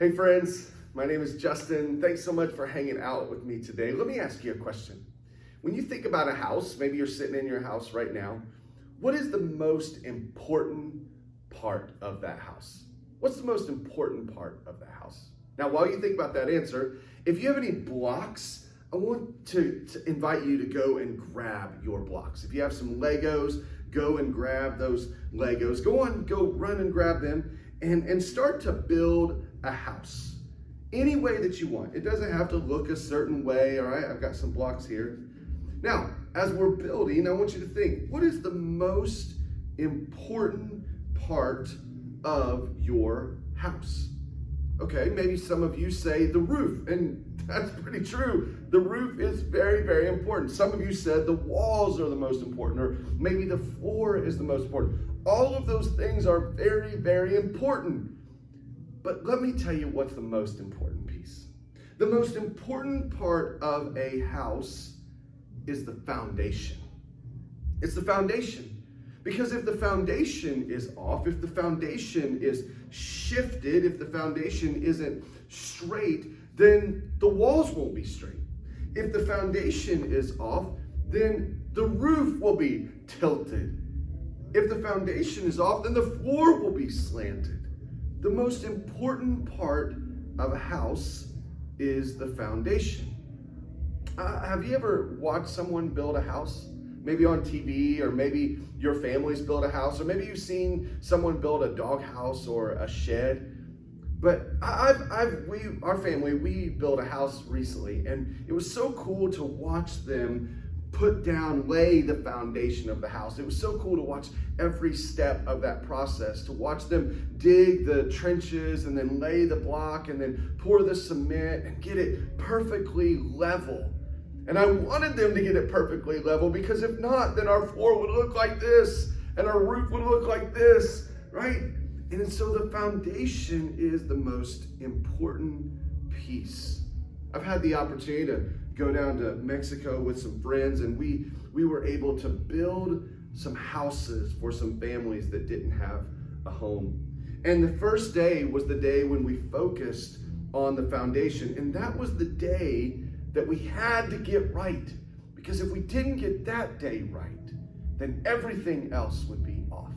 Hey friends, my name is Justin. Thanks so much for hanging out with me today. Let me ask you a question. When you think about a house, maybe you're sitting in your house right now, what is the most important part of that house? What's the most important part of the house? Now, while you think about that answer, if you have any blocks, I want to invite you to go and grab your blocks. If you have some Legos, go and grab those Legos. Go run and grab them and start to build a house any way that you want. It doesn't have to look a certain way. All right, I've got some blocks here. Now, as we're building, I want you to think, what is the most important part of your house? Okay, maybe some of you say the roof, and that's pretty true. The roof is very, very important. Some of you said the walls are the most important, or maybe the floor is the most important. All of those things are very, very important. But let me tell you what's the most important piece. The most important part of a house is the foundation. It's the foundation. Because if the foundation is off, if the foundation is shifted, if the foundation isn't straight, then the walls won't be straight. If the foundation is off, then the roof will be tilted. If the foundation is off, then the floor will be slanted. The most important part of a house is the foundation. Have you ever watched someone build a house? Maybe on TV, or maybe your family's built a house, or maybe you've seen someone build a doghouse or a shed. But our family, we built a house recently, and it was so cool to watch them lay the foundation of the house. It was so cool to watch every step of that process, to watch them dig the trenches and then lay the block and then pour the cement and get it perfectly level. And I wanted them to get it perfectly level, because if not, then our floor would look like this and our roof would look like this, right? And so the foundation is the most important piece. I've had the opportunity to go down to Mexico with some friends, and we were able to build some houses for some families that didn't have a home. And the first day was the day when we focused on the foundation, and that was the day that we had to get right, because if we didn't get that day right, then everything else would be off.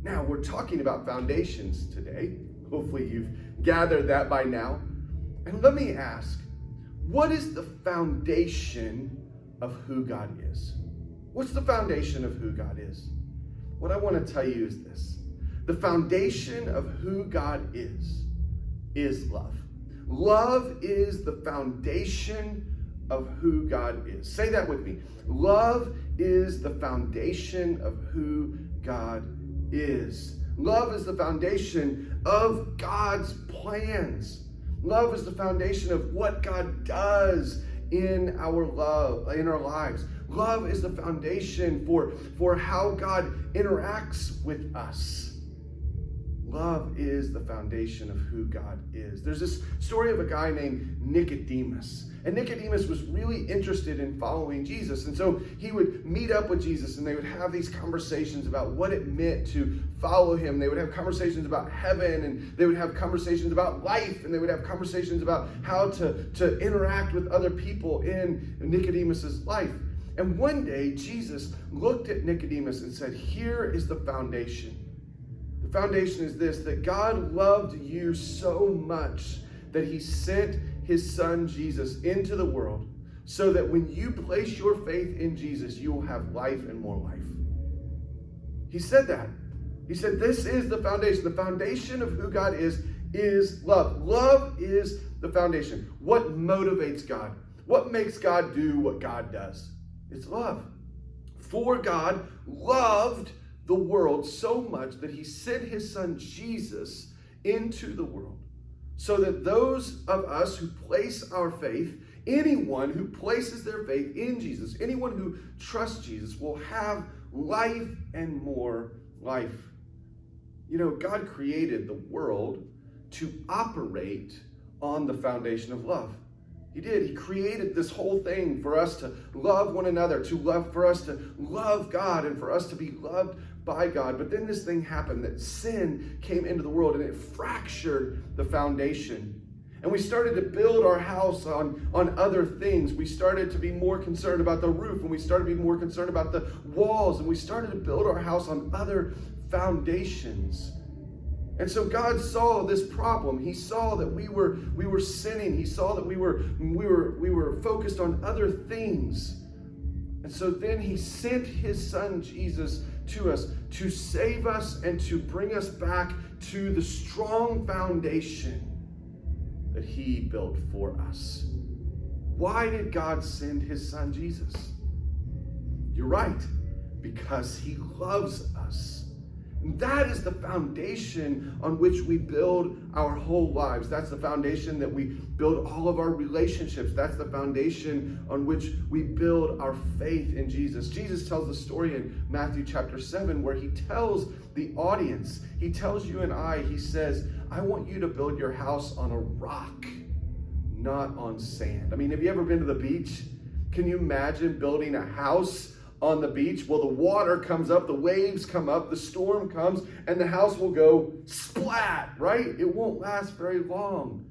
Now, we're talking about foundations today. Hopefully you've gathered that by now. And let me ask, what is the foundation of who God is? What's the foundation of who God is? What I want to tell you is this. The foundation of who God is love. Love is the foundation of who God is. Say that with me. Love is the foundation of who God is. Love is the foundation of God's plans. Love is the foundation of what God does in our lives. Love is the foundation for how God interacts with us. Love is the foundation of who God is. There's this story of a guy named Nicodemus. And Nicodemus was really interested in following Jesus. And so he would meet up with Jesus, and they would have these conversations about what it meant to follow him. They would have conversations about heaven, and they would have conversations about life, and they would have conversations about how to interact with other people in Nicodemus's life. And one day, Jesus looked at Nicodemus and said, here is the foundation. The foundation is this, that God loved you so much that he sent his son Jesus into the world so that when you place your faith in Jesus, you will have life and more life. He said that. He said, this is the foundation. The foundation of who God is love. Love is the foundation. What motivates God? What makes God do what God does? It's love. For God loved the world so much that he sent his son Jesus into the world so that those of us who place our faith, anyone who places their faith in Jesus, anyone who trusts Jesus, will have life and more life. You know, God created the world to operate on the foundation of love. He did. He created this whole thing for us to love one another, for us to love God, and for us to be loved by God. But then this thing happened, that sin came into the world and it fractured the foundation. And we started to build our house on other things. We started to be more concerned about the roof, and we started to be more concerned about the walls, and we started to build our house on other foundations. And so God saw this problem. He saw that we were sinning. He saw that we were focused on other things. And so then he sent his son Jesus to us to save us and to bring us back to the strong foundation that he built for us. Why did God send his son Jesus? You're right, because he loves us. And that is the foundation on which we build our whole lives. That's the foundation that we build all of our relationships. That's the foundation on which we build our faith in Jesus. Jesus tells the story in Matthew chapter 7 where he tells the audience, he tells you and I, he says, I want you to build your house on a rock, not on sand. I mean, have you ever been to the beach? Can you imagine building a house on the beach? Well, the water comes up, the waves come up, the storm comes, and the house will go splat, right? It won't last very long.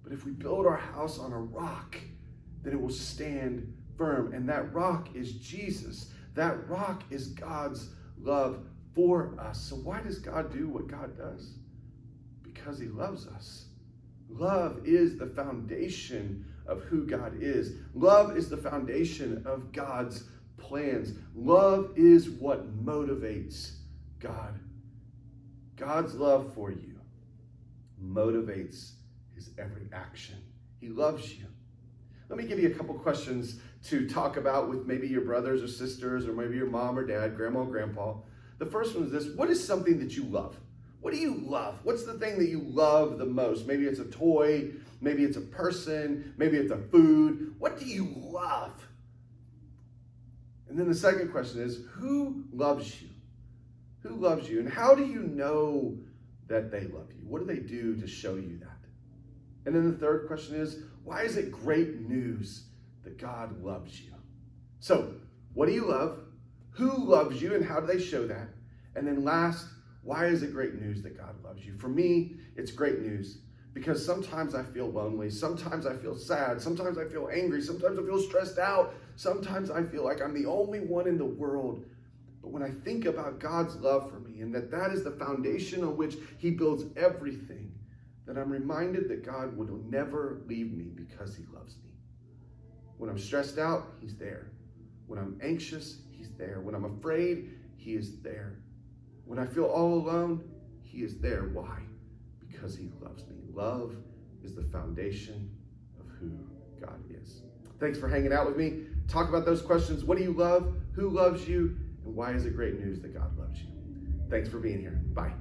But if we build our house on a rock, then it will stand firm. And that rock is Jesus. That rock is God's love for us. So why does God do what God does? Because he loves us. Love is the foundation of who God is. Love is the foundation of God's plans. Love is what motivates God. God's love for you motivates his every action. He loves you. Let me give you a couple questions to talk about with maybe your brothers or sisters, or maybe your mom or dad, grandma or grandpa. The first one is this: what is something that you love? What do you love? What's the thing that you love the most? Maybe it's a toy, maybe it's a person, maybe it's a food. What do you love? And then the second question is, who loves you? Who loves you? And how do you know that they love you? What do they do to show you that? And then the third question is, why is it great news that God loves you? So, what do you love? Who loves you and how do they show that? And then last, why is it great news that God loves you? For me, it's great news because sometimes I feel lonely. Sometimes I feel sad. Sometimes I feel angry. Sometimes I feel stressed out. Sometimes I feel like I'm the only one in the world. But when I think about God's love for me and that is the foundation on which he builds everything, then I'm reminded that God will never leave me because he loves me. When I'm stressed out, he's there. When I'm anxious, he's there. When I'm afraid, he is there. When I feel all alone, he is there. Why? Because he loves me. Love is the foundation of who God is. Thanks for hanging out with me. Talk about those questions. What do you love? Who loves you? And why is it great news that God loves you? Thanks for being here. Bye.